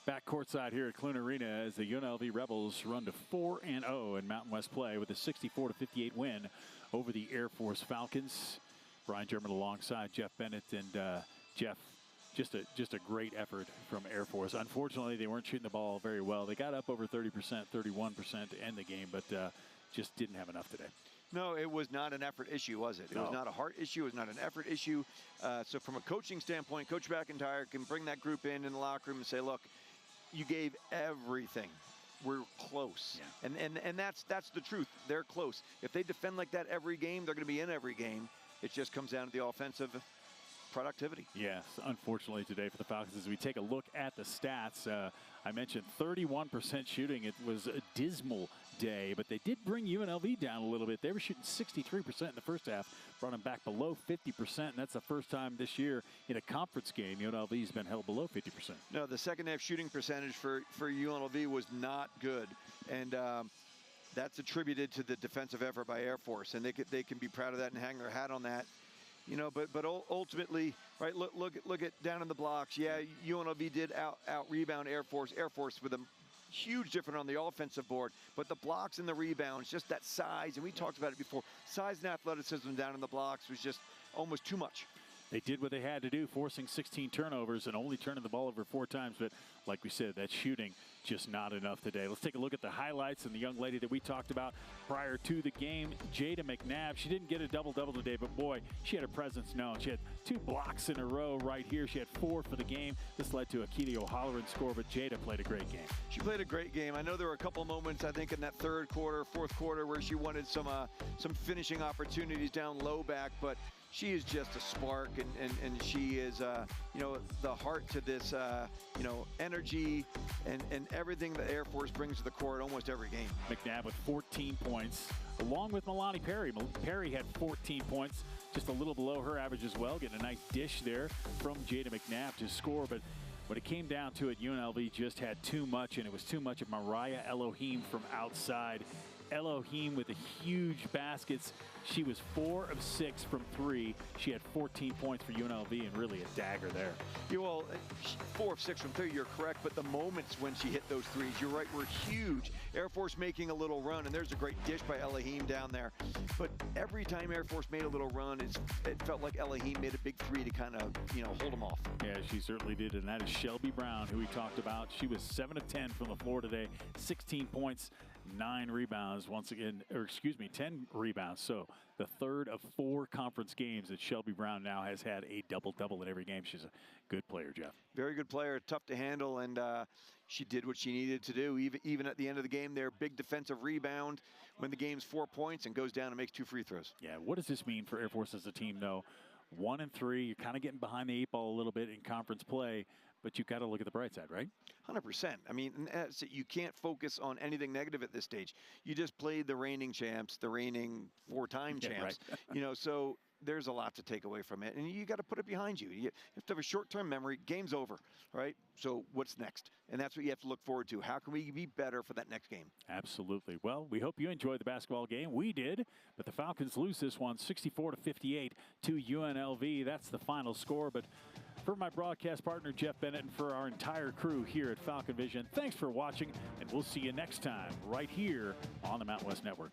Back courtside here at Clune Arena as the UNLV Rebels run to 4-0 in Mountain West play with a 64-58 win over the Air Force Falcons. Brian German alongside Jeff Bennett, and Jeff, just a great effort from Air Force. Unfortunately, they weren't shooting the ball very well. They got up over 30%, 31% to end the game, but just didn't have enough today. No, it was not an effort issue, was it? It was not a heart issue. It was not an effort issue. So from a coaching standpoint, Coach McIntyre can bring that group in the locker room and say, look, you gave everything. We're close. Yeah. And that's the truth. They're close. If they defend like that every game, they're going to be in every game. It just comes down to the offensive productivity. Yes, unfortunately today for the Falcons, as we take a look at the stats, I mentioned 31% shooting. It was a dismal day, but they did bring UNLV down a little bit. They were shooting 63% in the first half, brought them back below 50%, and that's the first time this year in a conference game UNLV's been held below 50%. No, the second half shooting percentage for UNLV was not good, and that's attributed to the defensive effort by Air Force, and they can be proud of that and hang their hat on that. You know, but ultimately, right? Look at down in the blocks. Yeah, UNLV did out rebound Air Force. Air Force with a huge difference on the offensive board, but the blocks and the rebounds, just that size, and we talked about it before. Size and athleticism down in the blocks was just almost too much. They did what they had to do, forcing 16 turnovers and only turning the ball over 4 times. But like we said, that shooting just not enough today. Let's take a look at the highlights and the young lady that we talked about prior to the game, Jada McNabb. She didn't get a double-double today, but boy, she had her presence known. She had 2 blocks in a row right here. She had 4 for the game. This led to a Keely O'Halloran score, but Jada played a great game. She played a great game. I know there were a couple moments, I think, in that third quarter, fourth quarter, where she wanted some finishing opportunities down low back, but she is just a spark, and she is, you know, the heart to this, you know, energy and everything the Air Force brings to the court almost every game. McNabb with 14 points, along with Milani Perry. Perry had 14 points, just a little below her average as well, getting a nice dish there from Jada McNabb to score. But when it came down to it, UNLV just had too much, and it was too much of Mariah Elohim from outside. Elohim with the huge baskets. She was 4 of 6 from 3. She had 14 points for UNLV and really a dagger there. Yeah, well, 4 of 6 from 3, you're correct, but the moments when she hit those threes, you're right, were huge. Air Force making a little run, and there's a great dish by Elohim down there. But every time Air Force made a little run, it felt like Elohim made a big 3 to kind of, you know, hold them off. Yeah, she certainly did, and that is Shelby Brown, who we talked about. She was 7 of 10 from the floor today, 16 points, 9 rebounds once again, or excuse me, 10 rebounds. So the third of 4 conference games that Shelby Brown now has had a double-double in every game. She's a good player, Jeff. Very good player, tough to handle, and she did what she needed to do. Even at the end of the game there, big defensive rebound when the game's 4 points and goes down and makes 2 free throws. Yeah, what does this mean for Air Force as a team, though? 1 and 3, you're kind of getting behind the 8 ball a little bit in conference play, but you've got to look at the bright side, right? 100%. I mean, you can't focus on anything negative at this stage. You just played the reigning champs, the reigning 4-time champs. Right. You know, so there's a lot to take away from it, and you got to put it behind you. You have to have a short-term memory. Game's over, right? So what's next? And that's what you have to look forward to. How can we be better for that next game? Absolutely. Well, we hope you enjoyed the basketball game. We did, but the Falcons lose this one 64-58 to UNLV. That's the final score. But for my broadcast partner, Jeff Bennett, and for our entire crew here at Falcon Vision, thanks for watching, and we'll see you next time right here on the Mountain West Network.